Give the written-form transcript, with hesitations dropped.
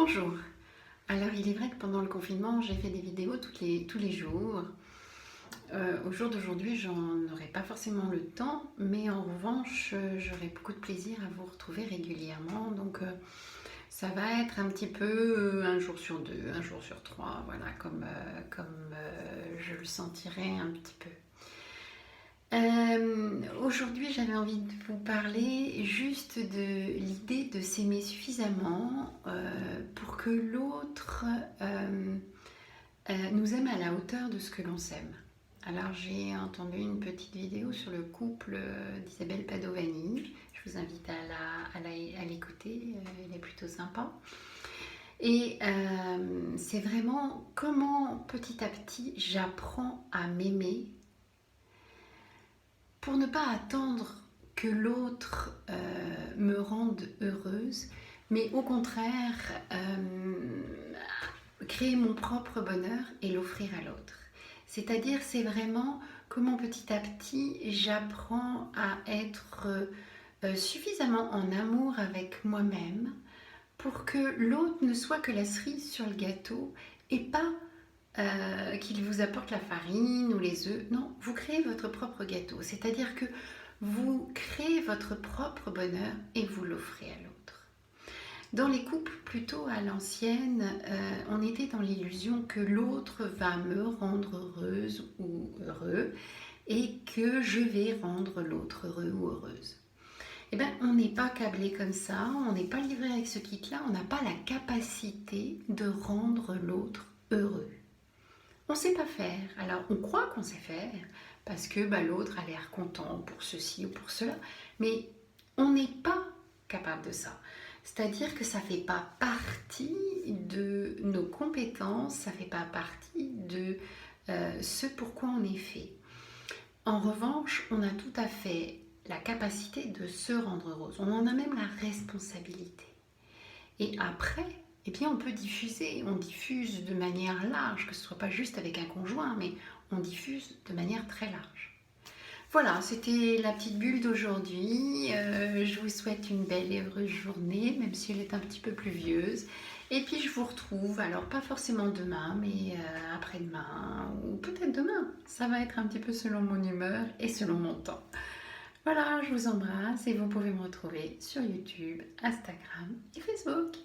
Bonjour. Alors il est vrai que pendant le confinement, j'ai fait des vidéos tous les jours. Au jour d'aujourd'hui, j'en aurai pas forcément le temps, mais en revanche, j'aurai beaucoup de plaisir à vous retrouver régulièrement. Donc ça va être un petit peu un jour sur deux, un jour sur trois, voilà, comme je le sentirai un petit peu. Aujourd'hui, j'avais envie de vous parler juste de l'idée de s'aimer suffisamment pour que l'autre nous aime à la hauteur de ce que l'on s'aime. Alors, j'ai entendu une petite vidéo sur le couple d'Isabelle Padovani. Je vous invite à l'écouter, elle est plutôt sympa. Et c'est vraiment comment petit à petit j'apprends à m'aimer pour ne pas attendre que l'autre me rende heureuse, mais au contraire créer mon propre bonheur et l'offrir à l'autre. C'est-à-dire, c'est vraiment comment petit à petit j'apprends à être suffisamment en amour avec moi-même pour que l'autre ne soit que la cerise sur le gâteau et pas qu'il vous apporte la farine ou les œufs. Non, vous créez votre propre gâteau. C'est-à-dire que vous créez votre propre bonheur et vous l'offrez à l'autre. Dans les couples plutôt à l'ancienne, on était dans l'illusion que l'autre va me rendre heureuse ou heureux et que je vais rendre l'autre heureux ou heureuse. Eh bien, on n'est pas câblé comme ça, on n'est pas livré avec ce kit-là, on n'a pas la capacité de rendre l'autre heureux. On ne sait pas faire. Alors, on croit qu'on sait faire parce que l'autre a l'air content pour ceci ou pour cela, mais on n'est pas capable de ça. C'est-à-dire que ça ne fait pas partie de nos compétences, ça ne fait pas partie de ce pourquoi on est fait. En revanche, on a tout à fait la capacité de se rendre heureuse. On en a même la responsabilité. Et après, eh bien, on peut diffuser. On diffuse de manière large, que ce ne soit pas juste avec un conjoint, mais on diffuse de manière très large. Voilà, c'était la petite bulle d'aujourd'hui. Je vous souhaite une belle et heureuse journée, même si elle est un petit peu pluvieuse. Et puis je vous retrouve, alors pas forcément demain, mais après-demain, ou peut-être demain. Ça va être un petit peu selon mon humeur et selon mon temps. Voilà, je vous embrasse et vous pouvez me retrouver sur YouTube, Instagram et Facebook.